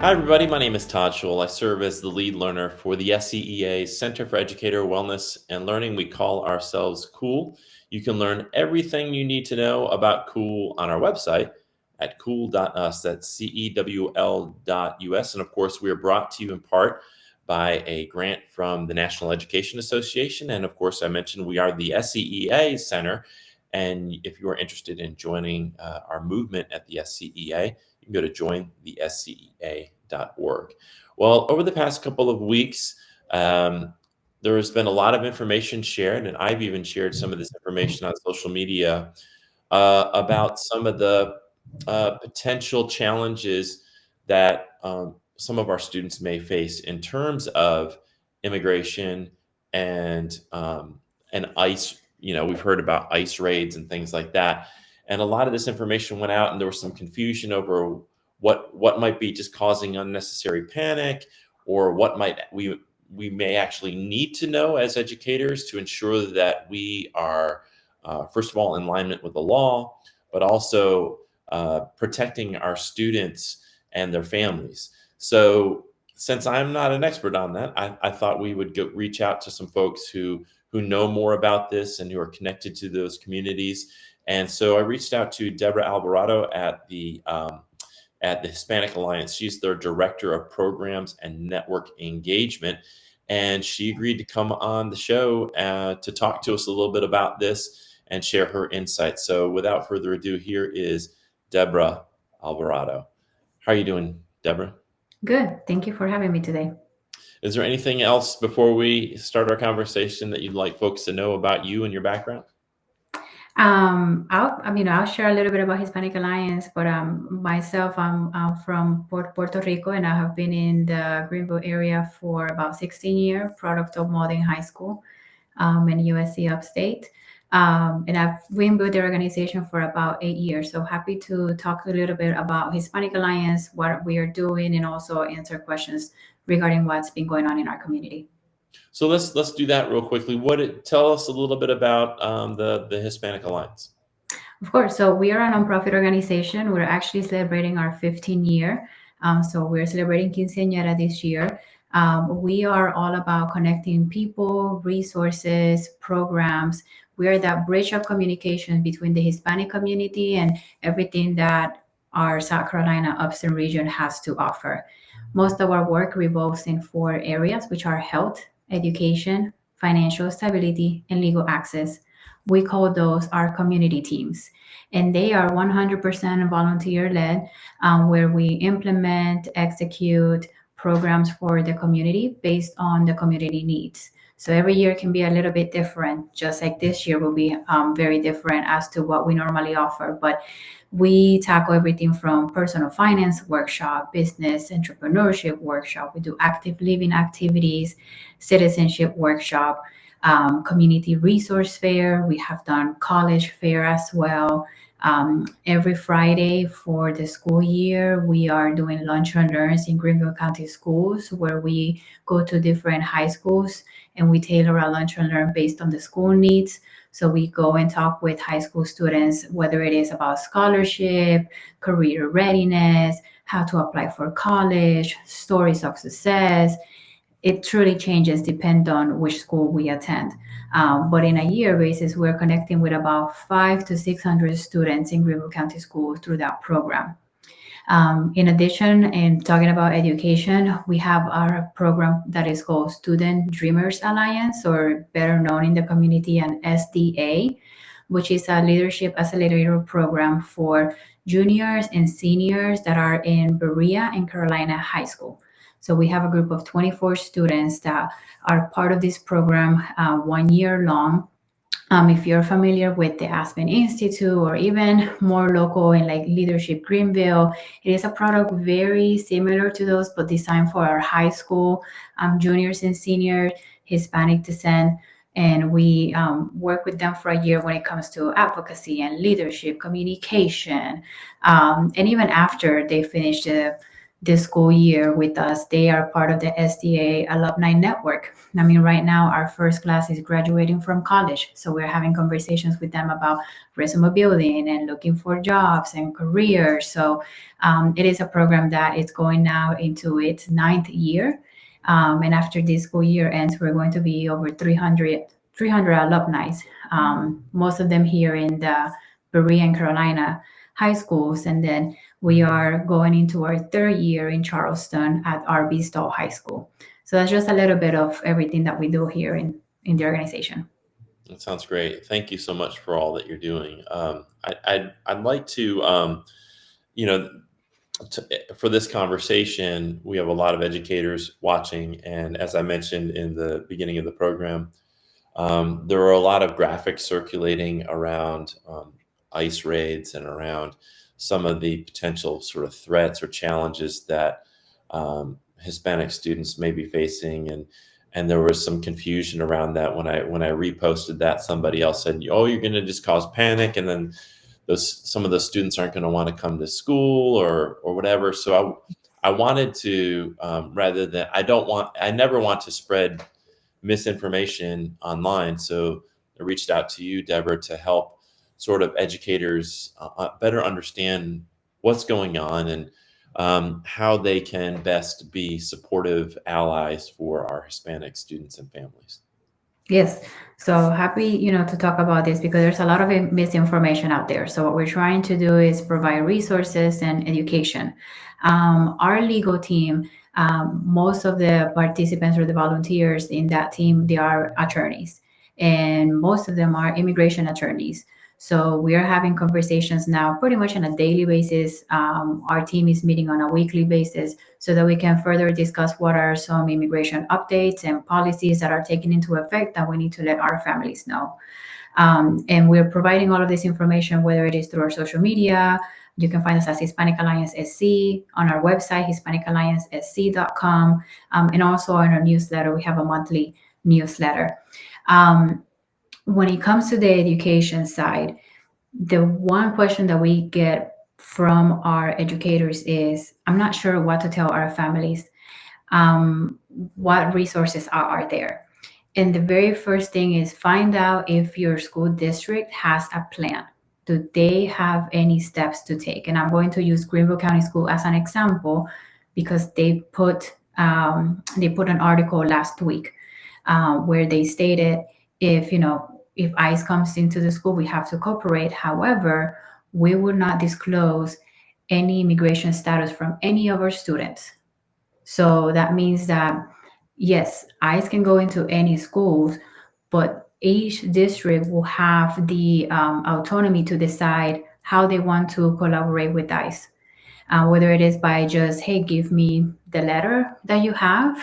Hi, everybody. My name is Todd Schul. I serve as the lead learner for the SCEA Center for Educator Wellness and Learning. We call ourselves Cool. You can learn everything you need to know about Cool on our website at cool.us. That's CEWL.us. And of course, we are brought to you in part by a grant from the National Education Association. And of course, I mentioned we are the SCEA Center. And if you are interested in joining our movement at the SCEA, you can go to jointhescea.org. Well, over the past couple of weeks, there has been a lot of information shared, and I've even shared some of this information on social media about some of the potential challenges that some of our students may face in terms of immigration and ICE. You know, we've heard about ICE raids and things like that, and a lot of this information went out, and there was some confusion over what might be just causing unnecessary panic, or what might we may actually need to know as educators to ensure that we are first of all in alignment with the law, but also protecting our students and their families. So since I'm not an expert on that, I thought we would reach out to some folks who know more about this and who are connected to those communities. And so I reached out to Deborah Alvarado at the Hispanic Alliance. She's their director of programs and network engagement. And she agreed to come on the show to talk to us a little bit about this and share her insights. So without further ado, here is Deborah Alvarado. How are you doing, Deborah? Good. Thank you for having me today. Is there anything else before we start our conversation that you'd like folks to know about you and your background? I'll share a little bit about Hispanic Alliance, but myself, I'm from Puerto Rico, and I have been in the Greenville area for about 16 years, product of Modern High School, in USC Upstate. And I've been with the organization for about 8 years. So happy to talk a little bit about Hispanic Alliance, what we are doing, and also answer questions regarding what's been going on in our community. So let's do that real quickly. Tell us a little bit about the Hispanic Alliance. Of course. So we are a nonprofit organization. We're actually celebrating our 15th year. So we're celebrating Quinceañera this year. We are all about connecting people, resources, programs. We are that bridge of communication between the Hispanic community and everything that our South Carolina Upstate region has to offer. Most of our work revolves in four areas, which are health, education, financial stability, and legal access. We call those our community teams. And they are 100% volunteer led, where we implement, execute programs for the community based on the community needs. So every year can be a little bit different, just like this year will be very different as to what we normally offer. But we tackle everything from personal finance workshop, business entrepreneurship workshop. We do active living activities, citizenship workshop, community resource fair. We have done college fair as well. Every Friday for the school year, we are doing lunch and learns in Greenville County schools, where we go to different high schools and we tailor our lunch and learn based on the school needs. So we go and talk with high school students, whether it is about scholarship, career readiness, how to apply for college, stories of success. It truly changes depend on which school we attend. But in a year basis, we're connecting with about 500 to 600 students in Greenville County Schools through that program. In addition, in talking about education, we have our program that is called Student Dreamers Alliance, or better known in the community as SDA, which is a leadership accelerator program for juniors and seniors that are in Berea and Carolina High School. So we have a group of 24 students that are part of this program 1 year long. If you're familiar with the Aspen Institute, or even more local in like Leadership Greenville, it is a product very similar to those, but designed for our high school juniors and seniors, Hispanic descent. And we work with them for a year when it comes to advocacy and leadership, communication. And even after they finish this school year with us. They are part of the SCEA alumni network. I mean, right now, our first class is graduating from college. So we're having conversations with them about resume building and looking for jobs and careers. So it is a program that is going now into its ninth year. And after this school year ends, we're going to be over 300 alumni, most of them here in the Berea and Carolina high schools. And then we are going into our third year in Charleston at RB Stoll High School. So that's just a little bit of everything that we do here in the organization. That sounds great. Thank you so much for all that you're doing. I'd like to, you know, for this conversation, we have a lot of educators watching, and as I mentioned in the beginning of the program, there are a lot of graphics circulating around ICE raids and around some of the potential sort of threats or challenges that Hispanic students may be facing, and there was some confusion around that when I reposted that. Somebody else said, "Oh, you're going to just cause panic, and then some of those students aren't going to want to come to school or whatever." So I wanted to rather than I never want to spread misinformation online. So I reached out to you, Deborah, to help sort of educators better understand what's going on and how they can best be supportive allies for our Hispanic students and families. Yes. So happy, to talk about this because there's a lot of misinformation out there. So what we're trying to do is provide resources and education. Our legal team, most of the participants or the volunteers in that team, they are attorneys, and most of them are immigration attorneys. So we are having conversations now pretty much on a daily basis. Our team is meeting on a weekly basis so that we can further discuss what are some immigration updates and policies that are taken into effect that we need to let our families know. And we're providing all of this information, whether it is through our social media. You can find us as Hispanic Alliance SC on our website, HispanicAllianceSC.com, and also on our newsletter. We have a monthly newsletter. When it comes to the education side, the one question that we get from our educators is, I'm not sure what to tell our families. What resources are there? And the very first thing is find out if your school district has a plan. Do they have any steps to take? And I'm going to use Greenville County School as an example because they put an article last week where they stated if ICE comes into the school, we have to cooperate. However, we would not disclose any immigration status from any of our students. So that means that, yes, ICE can go into any schools, but each district will have the autonomy to decide how they want to collaborate with ICE. Whether it is by just, hey, give me the letter that you have,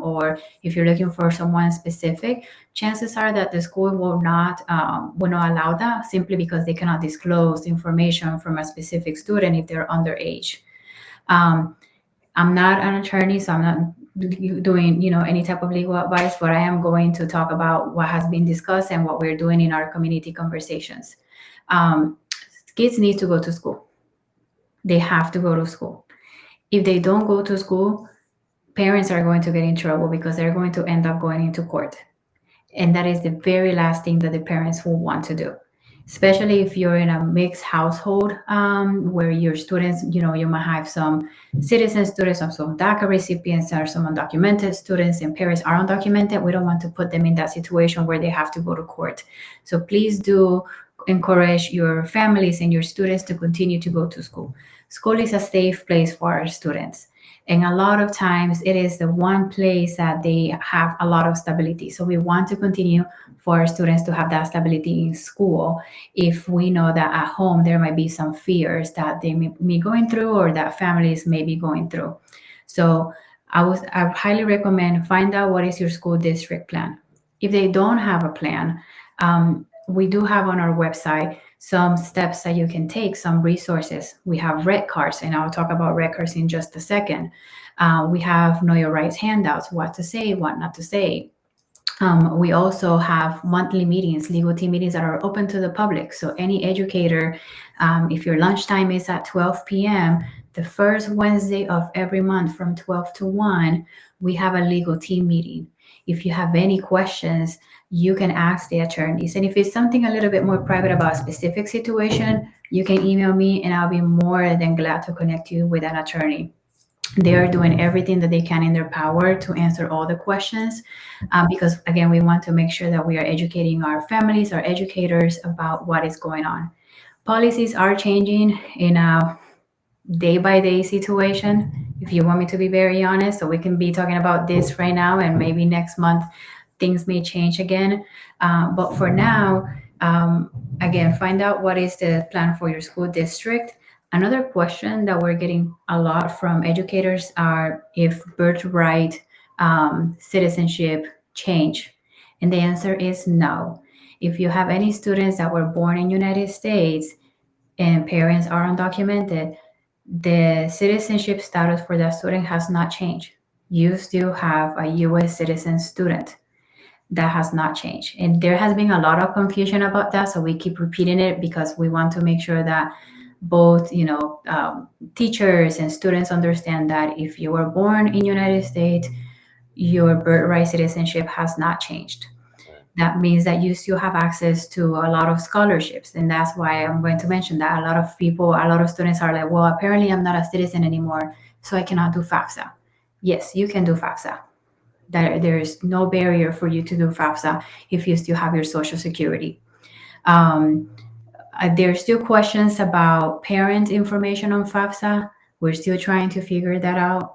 or if you're looking for someone specific, chances are that the school will not allow that simply because they cannot disclose information from a specific student if they're underage. I'm not an attorney, so I'm not doing any type of legal advice, but I am going to talk about what has been discussed and what we're doing in our community conversations. Kids need to go to school. They have to go to school. If they don't go to school, parents are going to get in trouble because they're going to end up going into court. And that is the very last thing that the parents will want to do, especially if you're in a mixed household where your students, you might have some citizen students, some DACA recipients, or some undocumented students, and parents are undocumented. We don't want to put them in that situation where they have to go to court. So please do encourage your families and your students to continue to go to school. School is a safe place for our students. And a lot of times it is the one place that they have a lot of stability. So we want to continue for our students to have that stability in school. If we know that at home there might be some fears that they may be going through or that families may be going through. So I highly recommend find out what is your school district plan. If they don't have a plan, we do have on our website some steps that you can take, some resources. We have red cards, and I'll talk about red cards in just a second. We have Know Your Rights handouts, what to say, what not to say. We also have monthly meetings, legal team meetings that are open to the public. So any educator, if your lunchtime is at 12 p.m., the first Wednesday of every month from 12 to 1, we have a legal team meeting. If you have any questions, you can ask the attorneys. And if it's something a little bit more private about a specific situation, you can email me and I'll be more than glad to connect you with an attorney. They are doing everything that they can in their power to answer all the questions, because again, we want to make sure that we are educating our families, our educators about what is going on. Policies are changing in a day by day situation, if you want me to be very honest. So we can be talking about this right now, and maybe next month things may change again. But for now, again, find out what is the plan for your school district. Another question that we're getting a lot from educators are if birthright citizenship change. And the answer is no. If you have any students that were born in United States and parents are undocumented, the citizenship status for that student has not changed. You still have a US citizen student. That has not changed. And there has been a lot of confusion about that. So we keep repeating it because we want to make sure that both, teachers and students understand that if you were born in United States, your birthright citizenship has not changed. Right. That means that you still have access to a lot of scholarships. And that's why I'm going to mention that a lot of people, a lot of students are like, well, apparently I'm not a citizen anymore, so I cannot do FAFSA. Yes, you can do FAFSA. There is no barrier for you to do FAFSA if you still have your social security. Um, there's still questions about parent information on FAFSA. We're still trying to figure that out.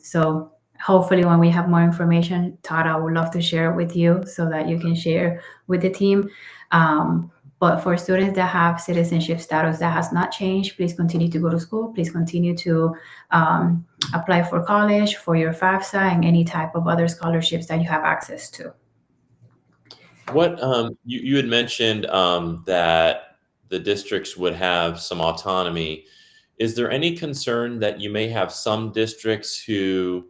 So hopefully, when we have more information, Todd, I would love to share it with you so that you can share with the team. But for students that have citizenship status that has not changed, please continue to go to school. Please continue to apply for college, for your FAFSA, and any type of other scholarships that you have access to. What you had mentioned that the districts would have some autonomy. Is there any concern that you may have some districts who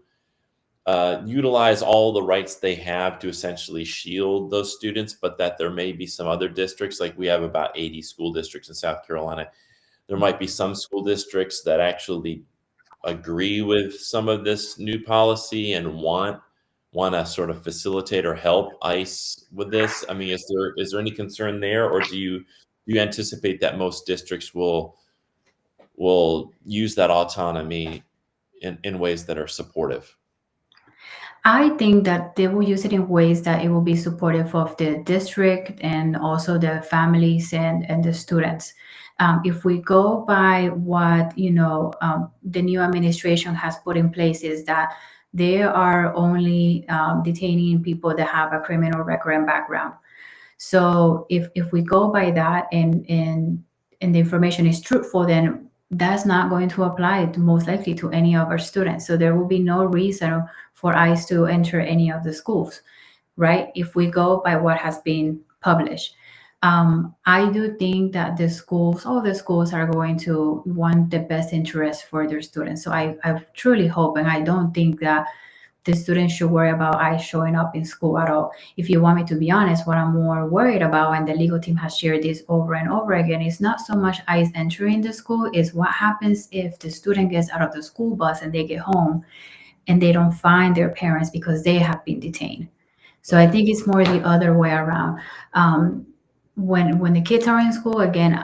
utilize all the rights they have to essentially shield those students, but that there may be some other districts, like we have about 80 school districts in South Carolina. There might be some school districts that actually agree with some of this new policy and want to sort of facilitate or help ICE with this? I mean, is there any concern there, or do you anticipate that most districts will use that autonomy in ways that are supportive? I think that they will use it in ways that it will be supportive of the district and also the families and the students. If we go by what the new administration has put in place, is that they are only detaining people that have a criminal record and background. So if we go by that, and the information is truthful, then that's not going to apply to, most likely, to any of our students. So there will be no reason for ICE to enter any of the schools, right? If we go by what has been published. I do think that all the schools are going to want the best interest for their students. So I truly hope, and I don't think that the students should worry about ICE showing up in school at all. If you want me to be honest, what I'm more worried about, and the legal team has shared this over and over again, is not so much ICE entering the school, is what happens if the student gets out of the school bus and they get home and they don't find their parents because they have been detained. So I Right. think it's more the other way around. When the kids are in school, again,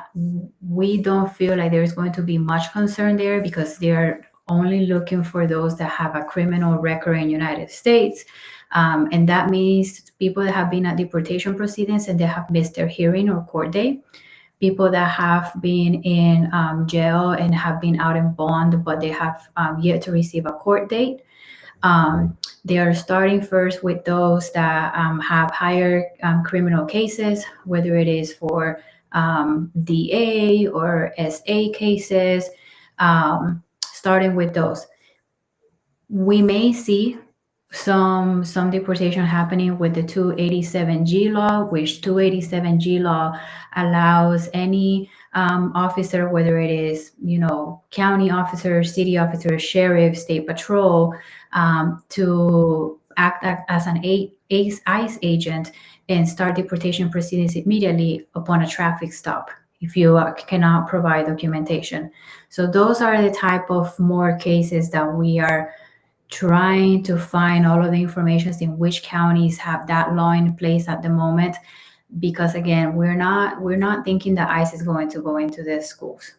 we don't feel like there's going to be much concern there because they're only looking for those that have a criminal record in United States. And that means people that have been at deportation proceedings and they have missed their hearing or court date, people that have been in jail and have been out in bond, but they have yet to receive a court date. They are starting first with those that have higher criminal cases, whether it is for DA or SA cases, starting with those. We may see some deportation happening with the 287G law, which 287G law allows any officer, whether it is county officer, city officer, sheriff, state patrol, to act as an ICE agent and start deportation proceedings immediately upon a traffic stop if you cannot provide documentation. So those are the type of more cases that we are trying to find all of the information in which counties have that law in place at the moment, because again, we're not thinking that ICE is going to go into the schools.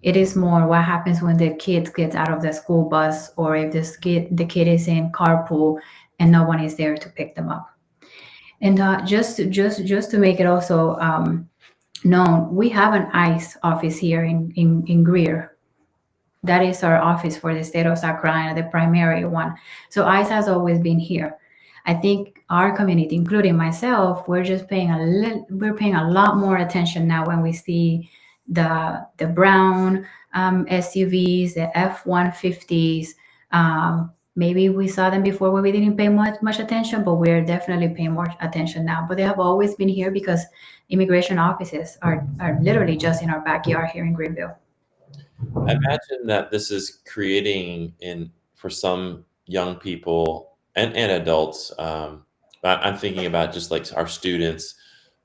It is more what happens when the kid gets out of the school bus, or if the kid is in carpool and no one is there to pick them up. And just to make it also known, we have an ICE office here in Greer. That is our office for the state of South Carolina, the primary one. So ICE has always been here. I think our community, including myself, we're paying a lot more attention now when we see the brown SUVs, the F-150s. Maybe we saw them before where we didn't pay much attention, but we're definitely paying more attention now. But they have always been here because immigration offices are literally just in our backyard here in Greenville. I imagine that this is creating for some young people and adults. I'm thinking about just like our students,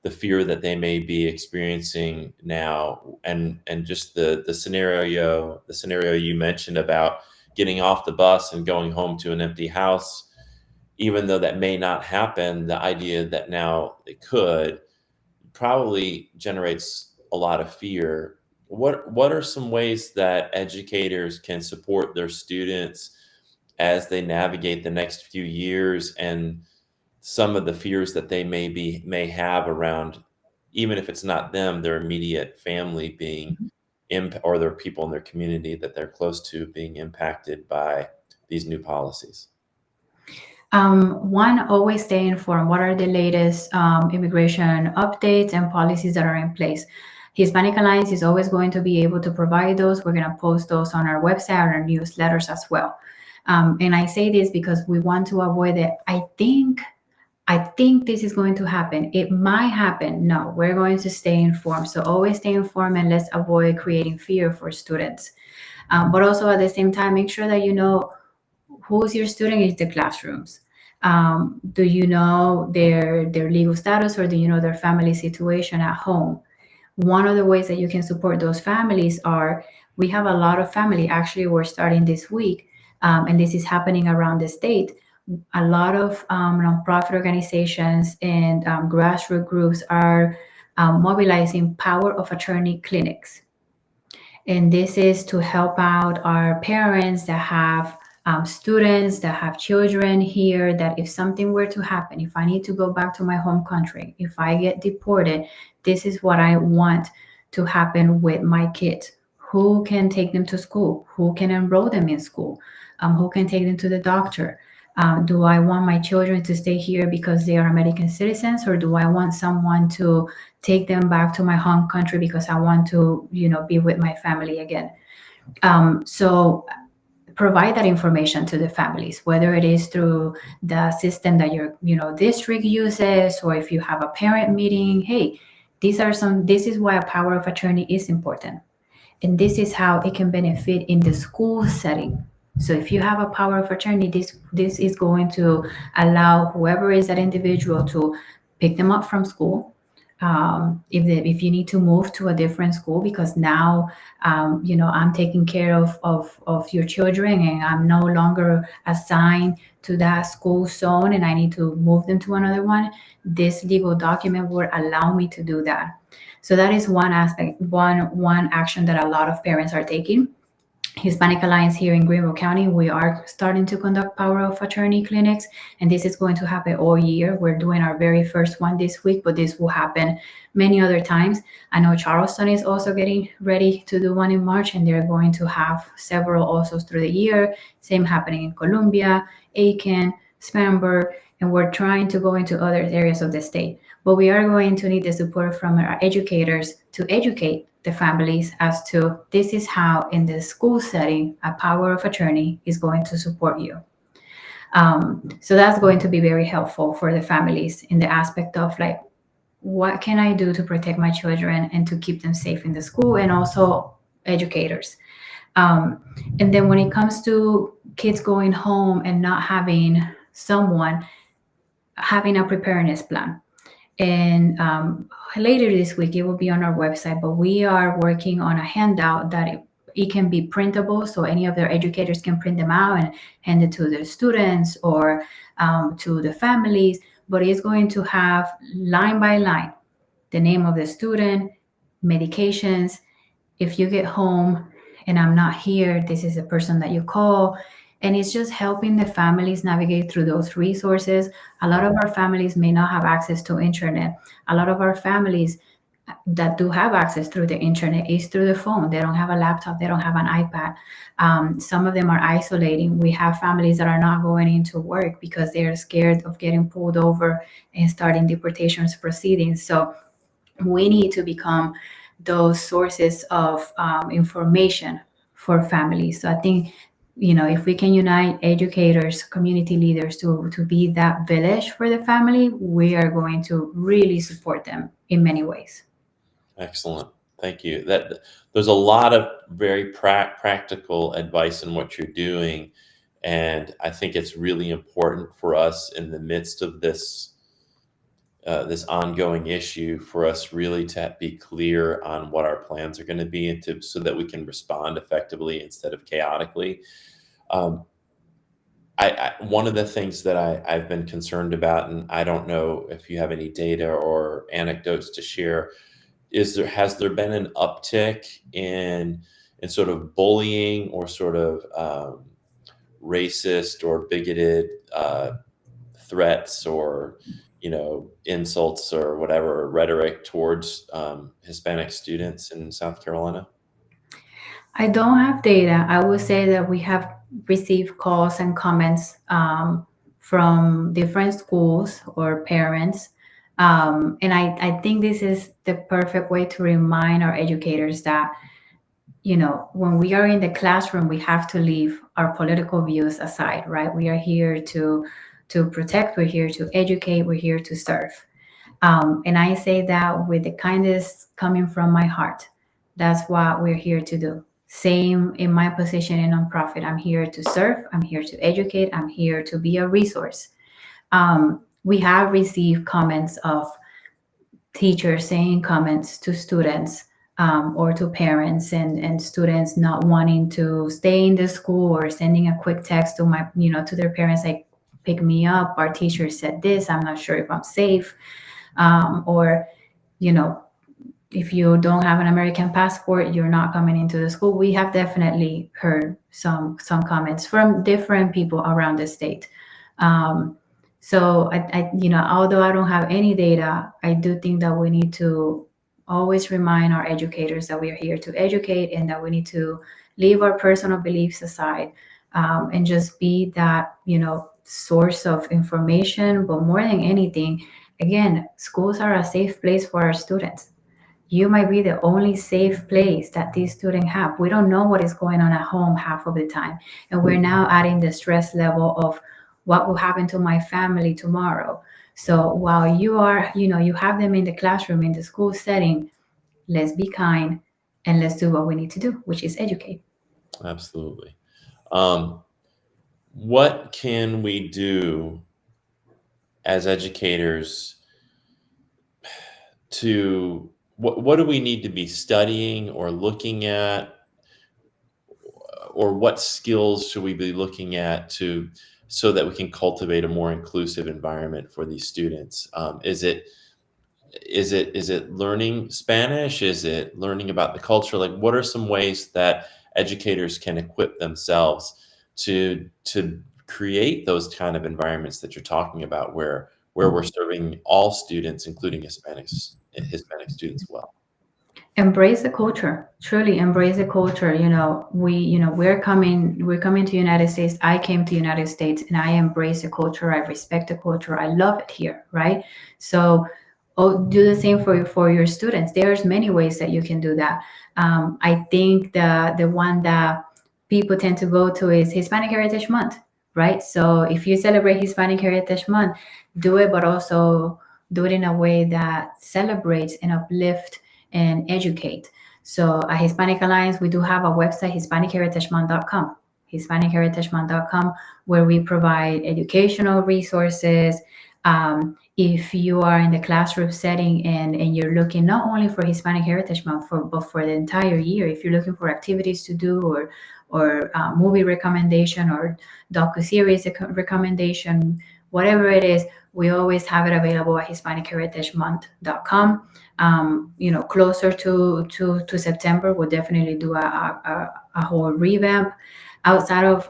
the fear that they may be experiencing now, and just the scenario you mentioned about getting off the bus and going home to an empty house. Even though that may not happen, the idea that now it could probably generates a lot of fear. What are some ways that educators can support their students as they navigate the next few years, and some of the fears that they may have around, even if it's not them, their immediate family being or their people in their community that they're close to being impacted by these new policies? One, always stay informed. What are the latest immigration updates and policies that are in place? Hispanic Alliance is always going to be able to provide those. We're going to post those on our website, on our newsletters as well. And I say this because we want to avoid it. I think this is going to happen. It might happen. No, we're going to stay informed. So always stay informed, and let's avoid creating fear for students. But also at the same time, make sure that you know who's your student in the classrooms. Do you know their legal status, or do you know their family situation at home? One of the ways that you can support those families are, we have a lot of family. Actually, we're starting this week, and this is happening around the state. A lot of nonprofit organizations and grassroots groups are mobilizing power of attorney clinics. And this is to help out our parents that have students, that have children here, that if something were to happen, if I need to go back to my home country, if I get deported, this is what I want to happen with my kids. Who can take them to school? Who can enroll them in school? Who can take them to the doctor? Do I want my children to stay here because they are American citizens, or do I want someone to take them back to my home country because I want to, be with my family again? So provide that information to the families, whether it is through the system that your, district uses, or if you have a parent meeting. Hey, this is why a power of attorney is important. And this is how it can benefit in the school setting. So if you have a power of attorney, this is going to allow whoever is that individual to pick them up from school. If you need to move to a different school because now I'm taking care of your children, and I'm no longer assigned to that school zone, and I need to move them to another one, this legal document will allow me to do that. So that is one aspect, one action that a lot of parents are taking. Hispanic Alliance here in Greenville County, we are starting to conduct power of attorney clinics, and this is going to happen all year. We're doing our very first one this week, but this will happen many other times. I know Charleston is also getting ready to do one in March, and they're going to have several also through the year. Same happening in Columbia, Aiken, Spanberg, and we're trying to go into other areas of the state. But we are going to need the support from our educators to educate the families as to, this is how in the school setting a power of attorney is going to support you. So that's going to be very helpful for the families in the aspect of like, what can I do to protect my children and to keep them safe in the school, and also educators. And then when it comes to kids going home and not having someone, having a preparedness plan. And later this week, it will be on our website. But we are working on a handout that it can be printable, so any of their educators can print them out and hand it to their students or to the families. But it's going to have line by line the name of the student, medications. If you get home and I'm not here, this is the person that you call. And it's just helping the families navigate through those resources. A lot of our families may not have access to internet. A lot of our families that do have access through the internet is through the phone. They don't have a laptop, they don't have an iPad. Some of them are isolating. We have families that are not going into work because they're scared of getting pulled over and starting deportations proceedings. So we need to become those sources of information for families. So I think, if we can unite educators, community leaders to be that village for the family, we are going to really support them in many ways. Excellent. Thank you. There's a lot of very practical advice in what you're doing, and I think it's really important for us in the midst of this ongoing issue for us really to be clear on what our plans are going to be, and so that we can respond effectively instead of chaotically. Um, One of the things that I've been concerned about, and I don't know if you have any data or anecdotes to share, has there been an uptick in sort of bullying or sort of racist or bigoted threats or insults or whatever rhetoric towards Hispanic students in South Carolina? I don't have data. I would say that we have received calls and comments from different schools or parents. And I think this is the perfect way to remind our educators that, when we are in the classroom, we have to leave our political views aside, right? We are here to protect, we're here to educate, we're here to serve. And I say that with the kindness coming from my heart. That's what we're here to do. Same in my position in nonprofit. I'm here to serve, I'm here to educate, I'm here to be a resource. We have received comments of teachers saying comments to students or to parents, and students not wanting to stay in the school or sending a quick text to to their parents like, pick me up, our teacher said this, I'm not sure if I'm safe. Or you know if you don't have an American passport, you're not coming into the school. We have definitely heard some comments from different people around the state. um, so although I don't have any data, I do think that we need to always remind our educators that we are here to educate, and that we need to leave our personal beliefs aside, and just be that source of information. But more than anything, again, schools are a safe place for our students. You might be the only safe place that these students have. We don't know what is going on at home half of the time. And we're now adding the stress level of what will happen to my family tomorrow. So while you have them in the classroom, in the school setting, let's be kind and let's do what we need to do, which is educate. Absolutely. Um, what can we do as educators to what do we need to be studying or looking at, or what skills should we be looking at to so that we can cultivate a more inclusive environment for these students? Is it learning Spanish? Is it learning about the culture? Like, what are some ways that educators can equip themselves to create those kind of environments that you're talking about, where we're serving all students, including Hispanic students well? Embrace the culture, truly embrace the culture. We're coming to United States. I came to United States and I embrace the culture. I respect the culture. I love it here, right? So, do the same for your students. There's many ways that you can do that. I think the one that people tend to go to is Hispanic Heritage Month, right? So if you celebrate Hispanic Heritage Month, do it, but also do it in a way that celebrates and uplift and educate. So at Hispanic Alliance, we do have a website, HispanicHeritageMonth.com, HispanicHeritageMonth.com, where we provide educational resources, If you are in the classroom setting and you're looking not only for Hispanic Heritage Month, but for the entire year, if you're looking for activities to do or movie recommendation or docu-series recommendation, whatever it is, we always have it available at HispanicHeritageMonth.com. Closer to September, we'll definitely do a whole revamp outside of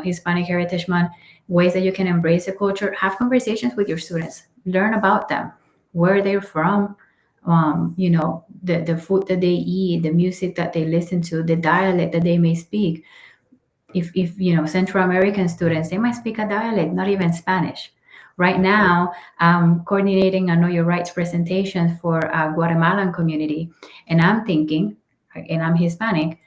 Hispanic Heritage Month. Ways that you can embrace the culture, have conversations with your students, learn about them, where they're from, the food that they eat, the music that they listen to, the dialect that they may speak. If Central American students, they might speak a dialect, not even Spanish. Right now, I'm coordinating a Know Your Rights presentation for a Guatemalan community, and I'm thinking, and I'm Hispanic,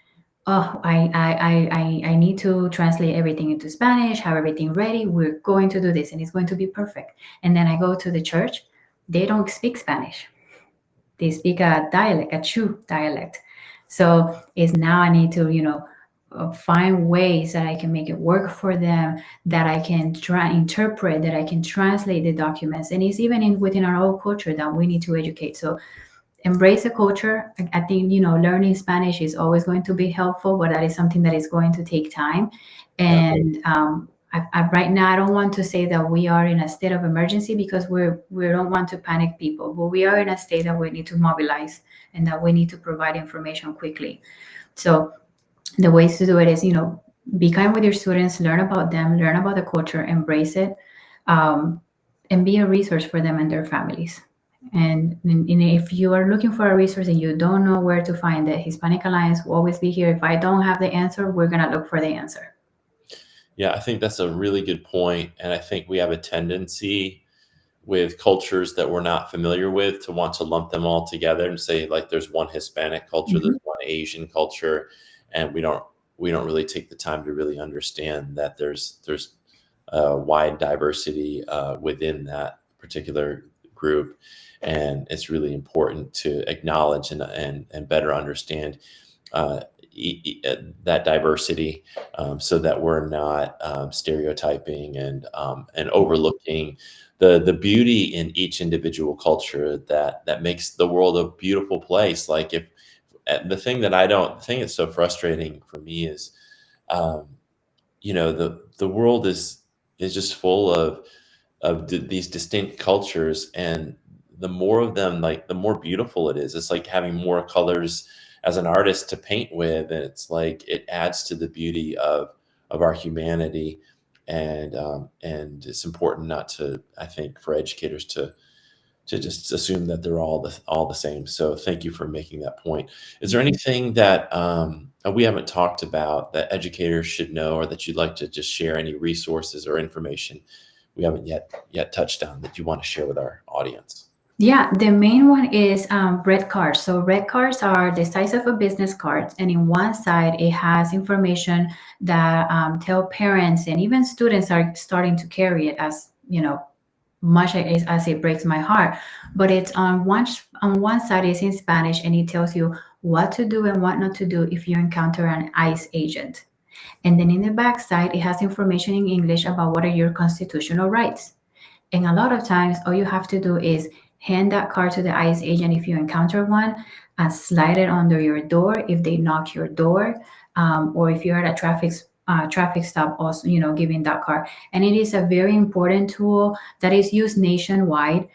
oh, I need to translate everything into Spanish, have everything ready. We're going to do this and it's going to be perfect. And then I go to the church, they don't speak Spanish. They speak a dialect, a true dialect. So it's now I need to, find ways that I can make it work for them, that I can try interpret, that I can translate the documents. And it's even within our own culture that we need to educate. So embrace the culture. I think learning Spanish is always going to be helpful, but that is something that is going to take time. Yeah. And right now, I don't want to say that we are in a state of emergency because we don't want to panic people, but we are in a state that we need to mobilize and that we need to provide information quickly. So the ways to do it is, be kind with your students, learn about them, learn about the culture, embrace it, um, and be a resource for them and their families. And if you are looking for a resource and you don't know where to find it, Hispanic Alliance will always be here. If I don't have the answer, we're going to look for the answer. Yeah, I think that's a really good point. And I think we have a tendency with cultures that we're not familiar with to want to lump them all together and say like there's one Hispanic culture, Mhm. there's one Asian culture, and we don't really take the time to really understand that there's a wide diversity within that particular group, and it's really important to acknowledge and better understand uh, that diversity, so that we're not stereotyping and overlooking the beauty in each individual culture that makes the world a beautiful place. Like if the thing that's so frustrating for me is, um, the world is just full of these distinct cultures, and the more of them, like the more beautiful it is. It's like having more colors as an artist to paint with, and it's like it adds to the beauty of our humanity. And it's important not to, I think, for educators to just assume that they're all the same. So thank you for making that point. Is there anything that we haven't talked about that educators should know, or that you'd like to just share, any resources or information we haven't yet touched on that you want to share with our audience? Yeah, the main one is red cards. So red cards are the size of a business card, and in one side it has information that tell parents and even students are starting to carry it, as much as it breaks my heart. But it's on one side is in Spanish, and it tells you what to do and what not to do if you encounter an ICE agent. And then in the back side, it has information in English about what are your constitutional rights. And a lot of times, all you have to do is hand that card to the ICE agent if you encounter one, and slide it under your door if they knock your door, or if you're at a traffic stop, also giving that card. And it is a very important tool that is used nationwide.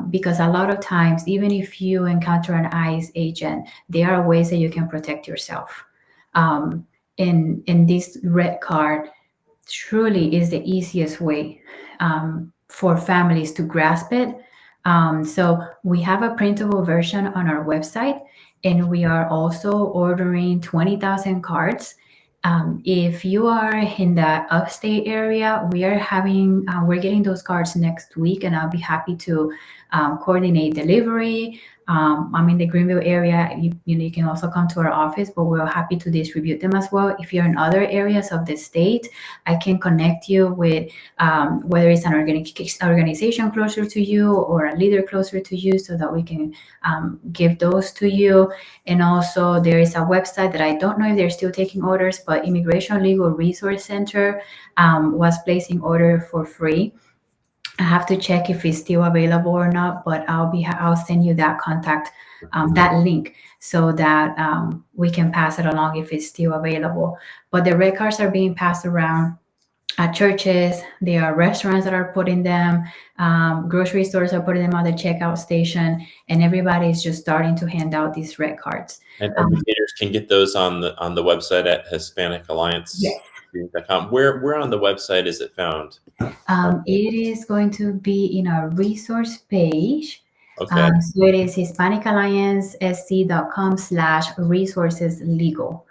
Because a lot of times, even if you encounter an ICE agent, there are ways that you can protect yourself. In this red card truly is the easiest way for families to grasp it. So we have a printable version on our website, and we are also ordering 20,000 cards. If you are in the upstate area, we're getting those cards next week, and I'll be happy to coordinate delivery. I'm in the Greenville area. You can also come to our office, but we're happy to distribute them as well. If you're in other areas of the state, I can connect you with whether it's an organization closer to you or a leader closer to you, so that we can give those to you. And also, there is a website that I don't know if they're still taking orders, but Immigration Legal Resource Center was placing order for free. I have to check if it's still available or not, but I'll send you that contact, that link, so that we can pass it along if it's still available. But the red cards are being passed around at churches. There are restaurants that are putting them, grocery stores are putting them on the checkout station, and everybody is just starting to hand out these red cards. And Um, educators can get those on the website at Hispanic yes. Alliance.com. Where on the website is it found? It is going to be in our resource page. Okay. So it is HispanicAllianceSC.com/resources legal.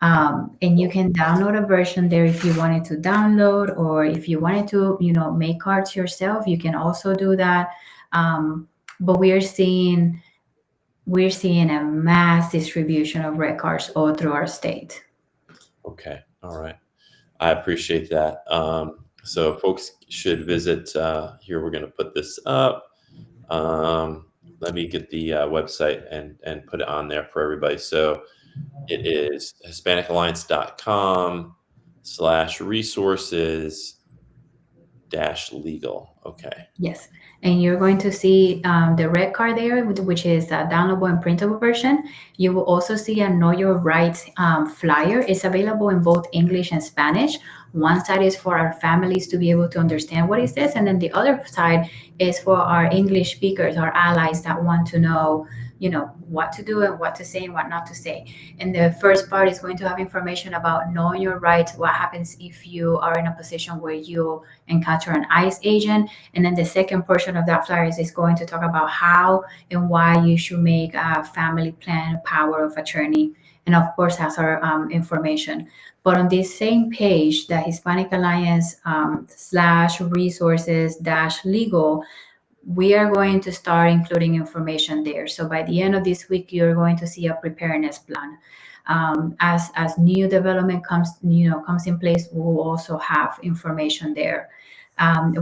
And you can download a version there if you wanted to download, or if you wanted to, make cards yourself, you can also do that. But we're seeing a mass distribution of red cards all through our state. Okay. All right. I appreciate that. So folks should visit here. We're going to put this up. Let me get the website and put it on there for everybody. So it is HispanicAlliance.com/resources-legal. Okay. Yes, and you're going to see the red card there, which is a downloadable and printable version. You will also see a Know Your Rights flyer. It's available in both English and Spanish. One side is for our families to be able to understand what it says, and then the other side is for our English speakers, our allies that want to know, what to do and what to say and what not to say. And the first part is going to have information about knowing your rights, what happens if you are in a position where you encounter an ICE agent, and then the second portion of that flyer is going to talk about how and why you should make a family plan, power of attorney, and of course has our information. But on this same page, the Hispanic Alliance slash resources dash legal, we are going to start including information there. So by the end of this week, you're going to see a preparedness plan. As new development comes in place, we will also have information there.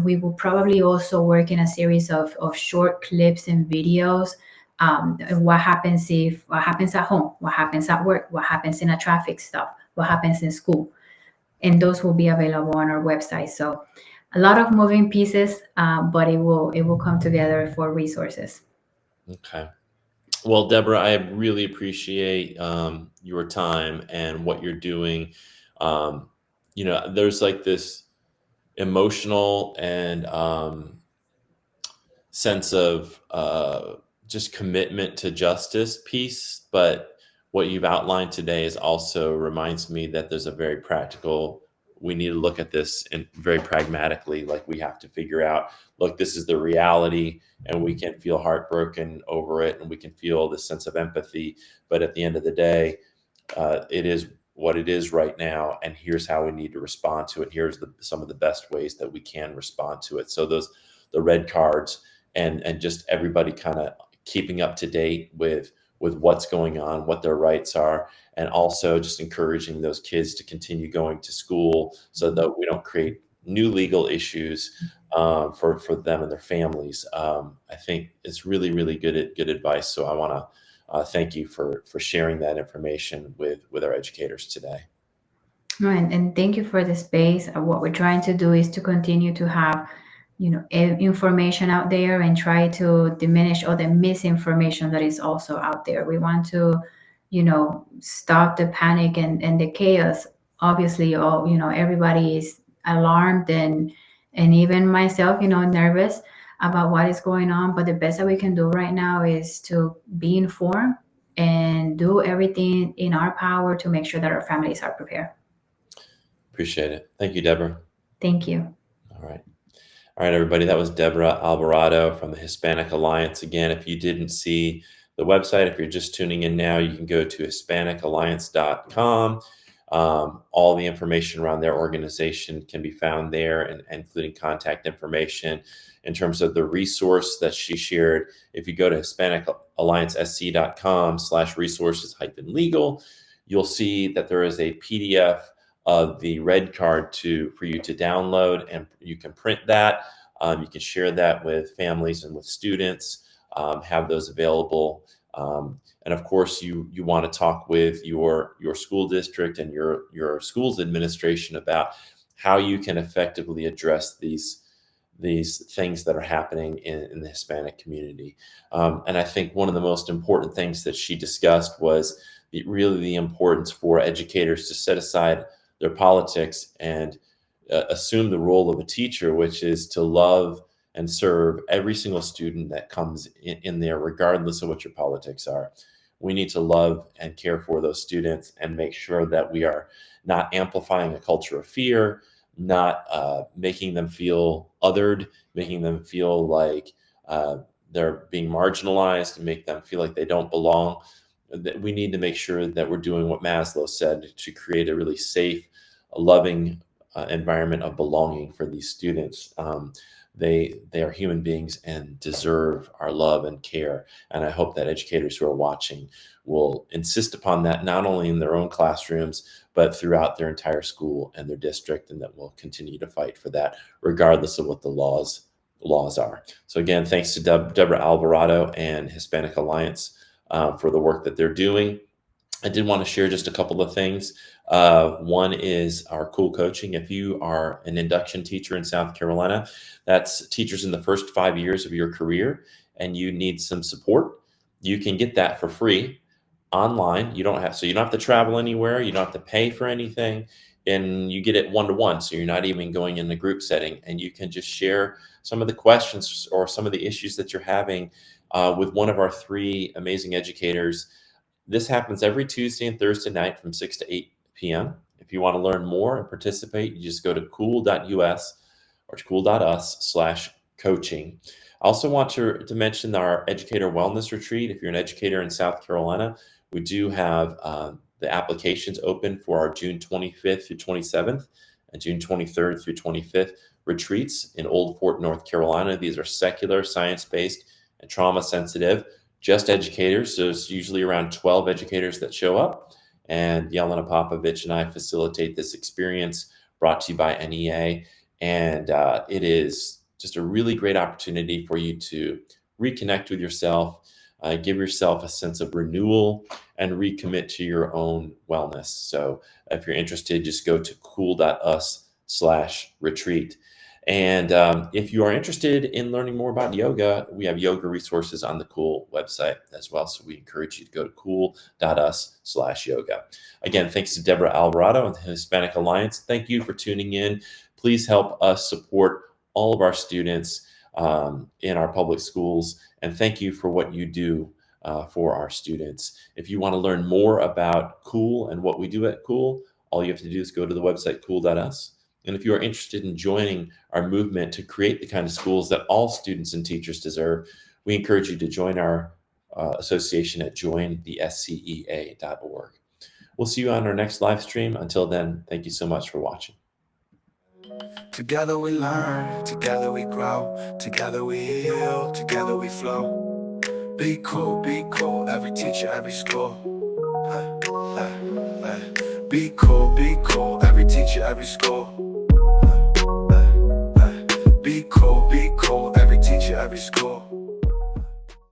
We will probably also work in a series of short clips and videos. What happens at home, what happens at work, what happens in a traffic stop, what happens in school, and those will be available on our website. So a lot of moving pieces, but it will come together for resources. Okay. Well, Deborah, I really appreciate your time and what you're doing. There's like this emotional and sense of just commitment to justice piece, but what you've outlined today is also reminds me that there's a very practical, we need to look at this and very pragmatically, like we have to figure out, look, this is the reality, and we can feel heartbroken over it, and we can feel this sense of empathy, but at the end of the day, it is what it is right now, and here's how we need to respond to it. Here's some of the best ways that we can respond to it. So the red cards, and just everybody kind of keeping up to date with what's going on, what their rights are, and also just encouraging those kids to continue going to school so that we don't create new legal issues for them and their families. I think it's really, really good advice. So I want to thank you for sharing that information with our educators today. Right, and thank you for the space. What we're trying to do is to continue to have, information out there and try to diminish all the misinformation that is also out there. We want to, stop the panic and the chaos. Obviously, all everybody is alarmed, and even myself, nervous about what is going on. But the best that we can do right now is to be informed and do everything in our power to make sure that our families are prepared. Appreciate it. Thank you, Deborah. Thank you. All right. All right, everybody. That was Deborah Alvarado from the Hispanic Alliance. Again, if you didn't see the website, if you're just tuning in now, you can go to HispanicAlliance.com. All the information around their organization can be found there, and including contact information. In terms of the resource that she shared, if you go to HispanicAllianceSC.com/resources-legal, you'll see that there is a PDF of the red card for you to download, and you can print that. You can share that with families and with students, have those available. And of course, you want to talk with your school district and your school's administration about how you can effectively address these things that are happening in the Hispanic community. And I think one of the most important things that she discussed was really the importance for educators to set aside their politics and assume the role of a teacher, which is to love and serve every single student that comes in there, regardless of what your politics are. We need to love and care for those students and make sure that we are not amplifying a culture of fear, not making them feel othered, making them feel like they're being marginalized, and make them feel like they don't belong. That we need to make sure that we're doing what Maslow said to create a really safe, loving environment of belonging for these students. They are human beings and deserve our love and care. And I hope that educators who are watching will insist upon that, not only in their own classrooms, but throughout their entire school and their district, and that we'll continue to fight for that, regardless of what the laws are. So again, thanks to Deborah Alvarado and Hispanic Alliance for the work that they're doing. I did want to share just a couple of things. One is our Cool Coaching. If you are an induction teacher in South Carolina, that's teachers in the first 5 years of your career, and you need some support, you can get that for free online. You don't have to travel anywhere. You don't have to pay for anything, and you get it one-to-one. So you're not even going in the group setting, and you can just share some of the questions or some of the issues that you're having with one of our 3 amazing educators. This happens every Tuesday and Thursday night from 6 to 8 p.m. If you want to learn more and participate, you just go to cool.us or cool.us/coaching. I also want to mention our Educator Wellness Retreat. If you're an educator in South Carolina, we do have the applications open for our June 25th through 27th and June 23rd through 25th retreats in Old Fort, North Carolina. These are secular, science-based, and trauma-sensitive. Just educators, so it's usually around 12 educators that show up, and Yelena Popovich and I facilitate this experience, brought to you by NEA, and it is just a really great opportunity for you to reconnect with yourself, give yourself a sense of renewal, and recommit to your own wellness. So if you're interested, just go to cool.us/retreat. And if you are interested in learning more about yoga, we have yoga resources on the Cool website as well. So we encourage you to go to cool.us/yoga. Again, thanks to Deborah Alvarado and the Hispanic Alliance. Thank you for tuning in. Please help us support all of our students in our public schools. And thank you for what you do for our students. If you want to learn more about Cool and what we do at Cool, all you have to do is go to the website cool.us. And if you are interested in joining our movement to create the kind of schools that all students and teachers deserve, we encourage you to join our association at jointhescea.org. We'll see you on our next live stream. Until then, thank you so much for watching. Together we learn, together we grow, together we heal, together we flow. Be cool, every teacher, every school. Be cool, every teacher, every school. Be cool, every teacher, every school.